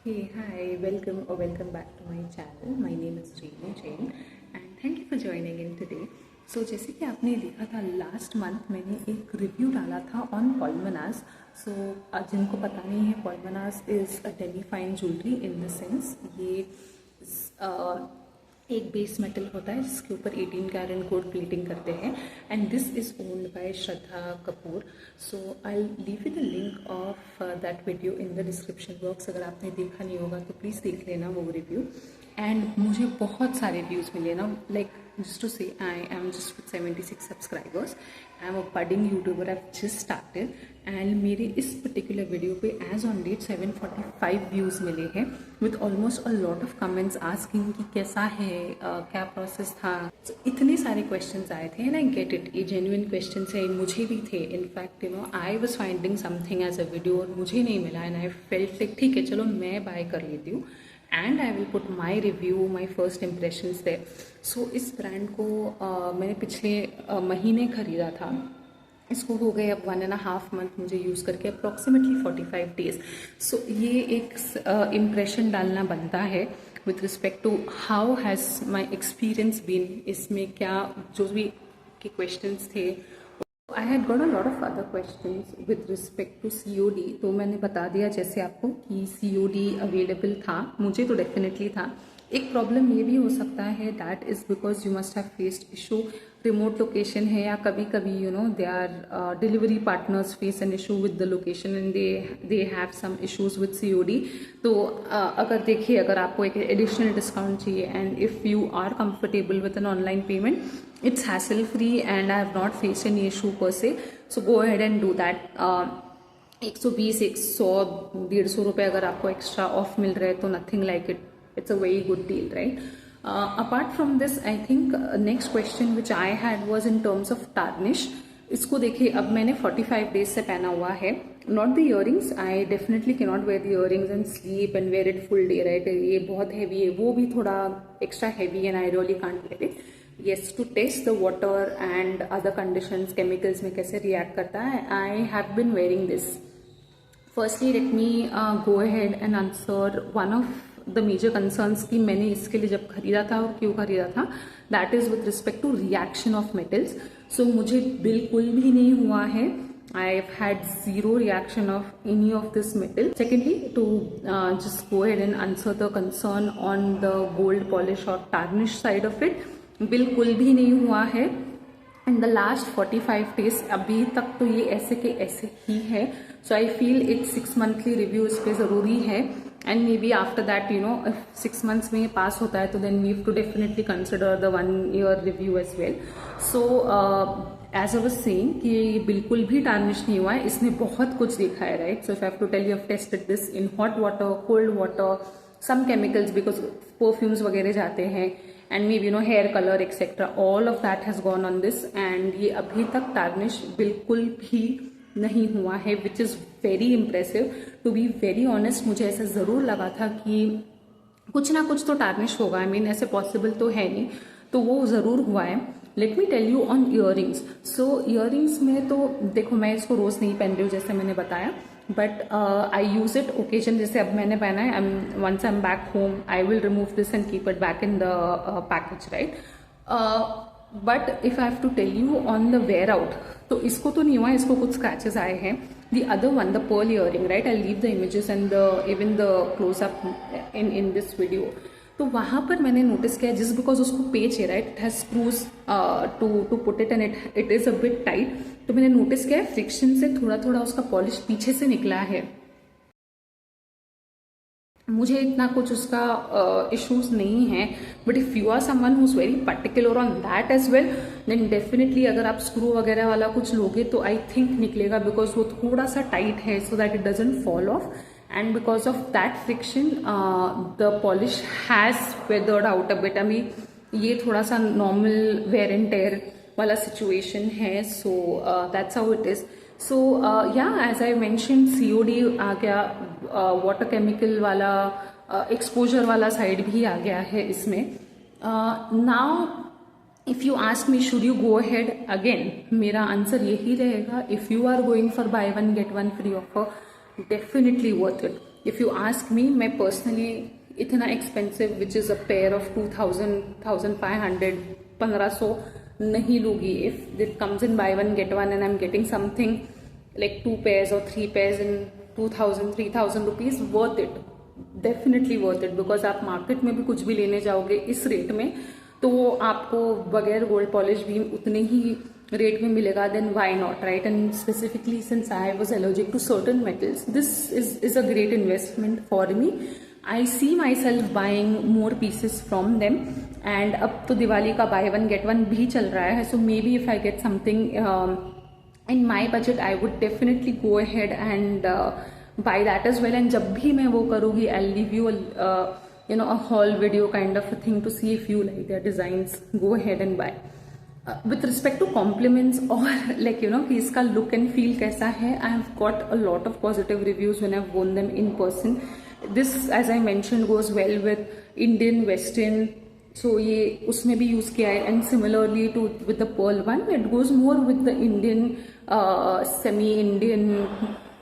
Hey, hi, welcome or welcome back to my channel. My name is Jamie Jain and thank you for joining in today. So जैसे कि आपने देखा था last month मैंने एक review डाला था ऑन पॉल्मनास. सो जिनको पता नहीं है, Palmonas is a demi fine jewellery in the sense ये एक बेस मेटल होता है जिसके ऊपर 18 कैरेट गोल्ड प्लेटिंग करते हैं and this is owned by Shraddha Kapoor. So I leave you the link of that video in the description box. अगर आपने देखा नहीं होगा तो प्लीज़ देख लेना वो रिव्यू. एंड मुझे बहुत सारे व्यूज़ मिले ना, like just to say I am just with 76 subscribers. I am a budding YouTuber. I've just started and मेरे इस particular video पे as on date 745 views मिले हैं with almost a lot of comments asking कि कैसा है, क्या process था. So, इतने सारे questions आए थे and I get it. ये genuine questions है, मुझे भी थे. In fact, you know, I was finding something as a video और मुझे नहीं मिला and I felt like ठीक है चलो मैं buy कर लेती हूँ and I will put my review, my first impressions there. So इस ब्रांड को मैंने पिछले महीने ख़रीदा था. इसको हो गए अब 1.5 मंथ मुझे यूज़ करके, अप्रॉक्सीमेटली 45 डेज़. सो ये एक इम्प्रेशन डालना बनता है with respect to how has my experience been. इसमें क्या जो भी के क्वेश्चंस थे, I had got a lot of other questions with respect to COD. तो मैंने बता दिया जैसे आपको कि COD अवेलेबल था, मुझे तो डेफिनेटली था. एक प्रॉब्लम ये भी हो सकता है that is because you must have faced issue, remote location है या कभी कभी you know they are delivery partners face an issue with the location and they have some issues with COD. तो अगर देखिए, अगर आपको एक एडिशनल डिस्काउंट चाहिए and if you are comfortable with an online payment, it's hassle free and I have not faced any issue per se. So go ahead and do that. 120, 100, 150 रुपये अगर आपको एक्स्ट्रा ऑफ मिल रहा है तो nothing like it, it's a very good deal, right. Apart from this I think next question which I had was in terms of tarnish. इसको देखिए, अब मैंने 45 डेज से पहना हुआ है. Not the earrings, I definitely can not wear the earrings and sleep and wear it full day, right. ये बहुत हैवी है, वो भी थोड़ा extra heavy and I really can't wear it. Yes, to test the water and other conditions, chemicals में कैसे react करता है, I have been wearing this. Firstly, let me go ahead and answer one of the major concerns कि मैंने इसके लिए जब खरीदा था और क्यों खरीदा था. That is with respect to reaction of metals. So मुझे बिल्कुल भी नहीं हुआ है. I've had zero reaction of any of this metal. Secondly, to just go ahead and answer the concern on the gold polish or tarnish side of it, बिल्कुल भी नहीं हुआ है. इन द लास्ट 45 डेज अभी तक तो ये ऐसे के ऐसे ही है. So I feel it 6 monthly review इस पर ज़रूरी है and maybe after that you know 6 months में ये पास होता है तो then we have to definitely consider the 1 year review as well. So as I was saying कि ये बिल्कुल भी टार्निश नहीं हुआ है. इसने बहुत कुछ देखा है, right. So if I have to tell you, have tested this in hot water, cold water, some chemicals because perfumes वगैरह जाते हैं and maybe you know hair color etc, all of that has gone on this and ये अभी तक tarnish बिल्कुल भी नहीं हुआ है, which is very impressive. To be very honest, मुझे ऐसा ज़रूर लगा था कि कुछ ना कुछ तो tarnish होगा. I mean ऐसे possible तो है नहीं, तो वो ज़रूर हुआ है. Let me tell you on earrings. So earrings में तो देखो, मैं इसको रोज़ नहीं पहन रही हूँ जैसे मैंने बताया, but I use it occasion. जैसे अब मैंने पहना है, once I am back home I will remove this and keep it back in the package, right. But if I have to tell you on the wear out, तो इसको तो नहीं हुआ, इसको कुछ स्क्रैचेस आए हैं. The other one, the pearl earring, right, I leave the images and even the close up in this video. तो वहाँ पर मैंने नोटिस किया, जिस बिकॉज उसको पेच है, right, it has screws to put it and it is a bit tight. तो मैंने नोटिस किया फ्रिक्शन से थोड़ा थोड़ा उसका पॉलिश पीछे से निकला है. मुझे इतना कुछ उसका इश्यूज नहीं है, but if you are someone who is very particular on that as well, then definitely अगर आप स्क्रू वगैरह वाला कुछ लोगे तो आई थिंक निकलेगा, बिकॉज वो थोड़ा सा टाइट है so that it doesn't fall of. And because of that friction, the polish has weathered out a bit. I mean, ये थोड़ा सा normal wear and tear वाला situation है. So that's how it is. So yeah, as I mentioned, COD आ गया, water chemical वाला exposure वाला side भी आ गया है इसमें. Now if you ask me, should you go ahead again, मेरा आंसर यही रहेगा, if you are going for buy one get one free offer, definitely worth it. If you ask me, मैं personally इतना expensive which is a pair of 2000, 1500, 1500 नहीं लूँगी. If it comes in by one get one and I am getting something like 2 pairs or 3 pairs in 2000, 3000 rupees, worth it, definitely worth it. Because आप market में भी कुछ भी लेने जाओगे इस रेट में तो आपको बगैर गोल्ड पॉलिश भी उतने ही रेट में मिलेगा. Then why not, right? And specifically since I was allergic to certain metals, this is a great investment for me. I see myself buying more pieces from them. And अब तो दिवाली का by one get one भी चल रहा है. So maybe if I get something in my budget, I would definitely go ahead and buy that as well. And जब भी मैं वो करूँगी, I'll leave you a haul video kind of a thing to see if you like their designs. Go ahead and buy. With respect to compliments or like कि इसका look and feel कैसा है, I have got a lot of positive reviews when I've worn them in person. This, as I mentioned, goes well with Indian, Western. So ये उसमें भी use किया है. And similarly to with the pearl one, it goes more with the Indian semi Indian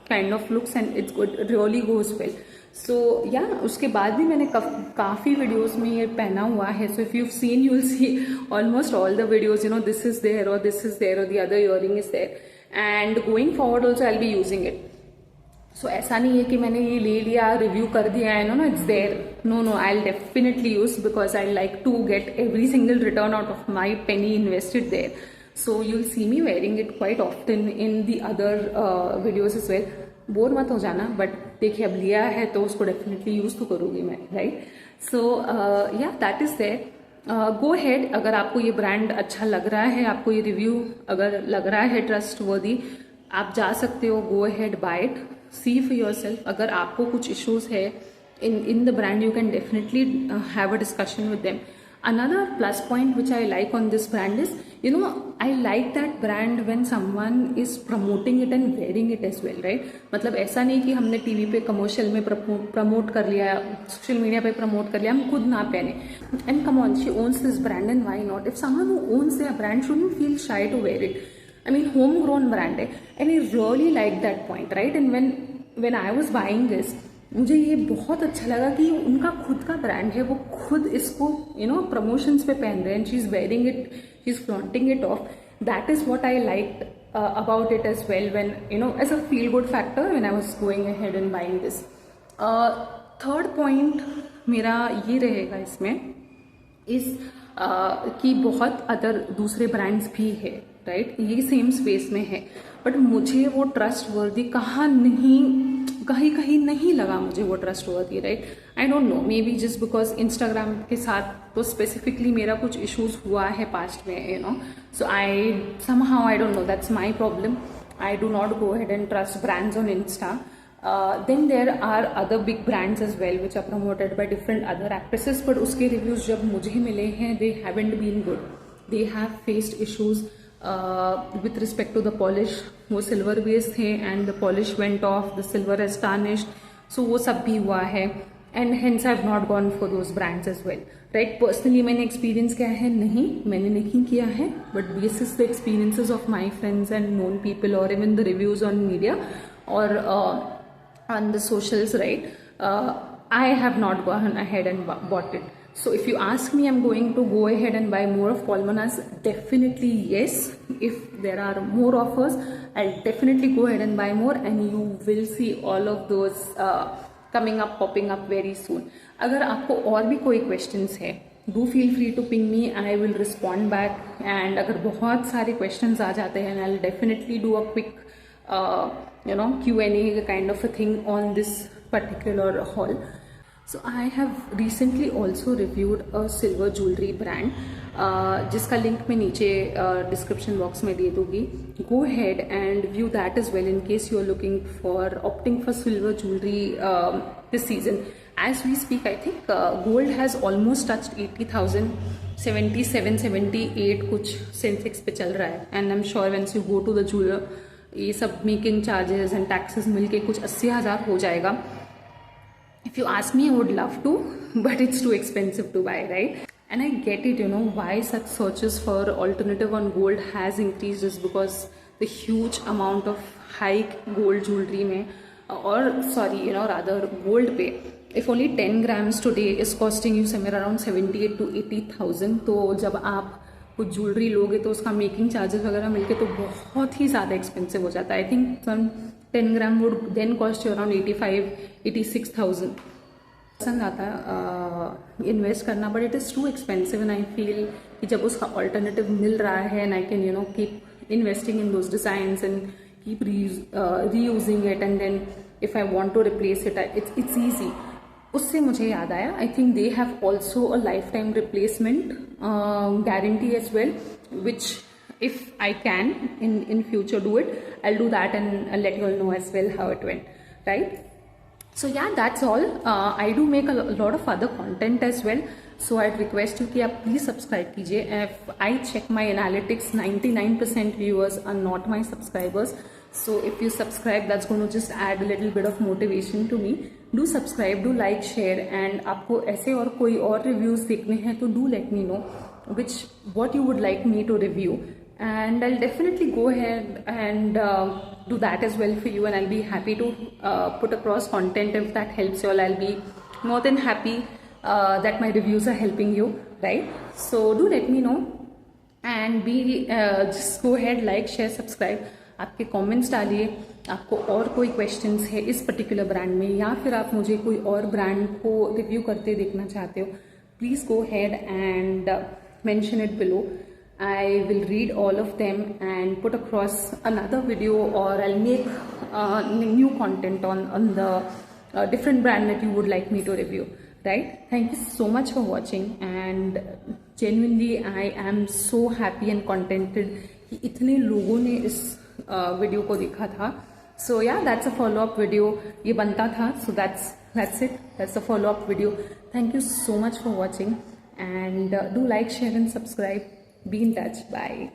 kind of looks and it's good, really goes well. So या उसके बाद भी मैंने काफ़ी वीडियोस में ये पहना हुआ है. So if you seen, you will see almost all the videos, this is there और दिस इज देयर और the other earring is there. And going forward also I will be using it. So ऐसा नहीं है कि मैंने ये ले लिया, रिव्यू कर दिया है, no it's there. No, I will definitely use because I like to get every single return out of my penny invested there. So you will see me wearing it quite often in the other videos as well. Bore मत हो जाना, but देखिए अब लिया है तो उसको definitely use तो करूँगी मैं, right? So yeah that is there. Go head, अगर आपको ये ब्रांड अच्छा लग रहा है, आपको ये रिव्यू अगर लग रहा है ट्रस्ट वर्दी, आप जा सकते हो. Go ahead, buy it, see for yourself. अगर आपको कुछ इश्यूज है in the brand, you can definitely have a discussion with them. Another plus point which I like on this brand is, I like that brand when someone is promoting it and wearing it as well, right? मतलब ऐसा नहीं कि हमने TV पे commercial में promote कर लिया, social media पे प्रमोट कर लिया, हम खुद ना पहने. And come on, she owns this brand and why not? If someone who owns their brand shouldn't feel shy to wear it. I mean, homegrown brand है, and I really like that point, right? And when I was buying this, मुझे ये बहुत अच्छा लगा कि उनका खुद का ब्रांड है, वो खुद इसको प्रमोशंस पे पहन रहे हैं. She is wearing it, she is flaunting it off. That is what I like about it as well when as a feel good factor when I was going ahead and buying this. Third point मेरा ये रहेगा इसमें इस कि बहुत other दूसरे brands भी है, राइट? ये सेम स्पेस में है, बट मुझे वो ट्रस्ट वर्दी कहीं नहीं लगा मुझे वो ट्रस्ट वर्दी, right? I don't no, may be just because Instagram के साथ तो स्पेसिफिकली मेरा कुछ इश्यूज हुआ है पास्ट में, so I somehow, I don't know, that's my problem. I do not go ahead and trust brands on Insta. Then there are other big brands as well which are promoted by different other actresses, but उसके reviews जब मुझे मिले हैं, they haven't been good. They have faced issues with respect to the polish. वो silver base थे and the polish went off, the silver has tarnished, so वो सब भी हुआ है. And hence I've not gone for those brands as well, right? Personally मैंने experience किया है मैंने नहीं किया है, but basis the experiences of my friends and known people or even the reviews on media or on the socials, right? I have not gone ahead and bought it. So if you ask me, I'm going to go ahead and buy more of Paul Manas. Definitely yes. If there are more offers, I'll definitely go ahead and buy more, and you will see all of those coming up, popping up very soon. अगर आपको और भी कोई questions है, do feel free to ping me. I will respond back. And अगर बहुत सारे questions आ जाते हैं, I'll definitely do a quick Q&A kind of a thing on this particular haul. So I have recently also reviewed a silver jewelry brand जिसका link मैं नीचे description box में दे दूंगी. Go ahead and view that as well in case you are looking for opting for silver jewelry this season. As we speak, I think gold has almost touched 80,000, 77, 78 कुछ Sensex पे चल रहा है. And I'm sure once you go to the jeweler, ये सब making charges and taxes मिलके कुछ 80,000 हो जाएगा. If you ask me, I would love to, but it's too expensive to buy, right? And I get it, why such searches for alternative on gold has increased is because the huge amount of high gold jewelry में or sorry, rather gold पे if only 10 grams today is costing you somewhere around 78 to 80,000, तो जब आप कुछ jewellery लोगे तो उसका making charges वगैरह मिलके तो बहुत ही ज़्यादा एक्सपेंसिव हो जाता है. I think some 10 gram would then cost you around 86,000. पसंद आता इन्वेस्ट करना, but it is too expensive and I feel कि जब उसका ऑल्टरनेटिव मिल रहा है and I can keep investing in those designs and keep reusing it, and then if I want to replace it it's easy. उससे मुझे याद आया, I think they have also a lifetime replacement guarantee as well, which if I can in future do it, I'll do that and I'll let you all know as well how it went, right? So yeah, that's all. I do make a lot of other content as well, so I'd request you कि आप please subscribe कीजिए. If I check my analytics, 99% viewers are not my subscribers, so if you subscribe, that's going to just add a little bit of motivation to me. Do subscribe, do like, share, and आपको ऐसे और कोई और reviews देखने हैं तो do let me know what you would like me to review, and I'll definitely go ahead and do that as well for you, and I'll be happy to put across content if that helps you all. I'll be more than happy that my reviews are helping you, right? So do let me know, and just go ahead, like, share, subscribe. आपके comments डालिए, आपको और कोई questions है इस particular brand में, या फिर आप मुझे कोई और ब्रांड को रिव्यू करते देखना चाहते हो, please go ahead and mention it below. I will read all of them and put across another video, or I'll make new content on the different brand that you would like me to review, right? Thank you so much for watching, and genuinely I am so happy and contented कि इतने लोगों ने इस video को देखा था. So yeah, that's a follow-up video. ये बनता था, so that's it. That's the follow-up video. Thank you so much for watching, and do like, share, and subscribe. Be in touch. Bye.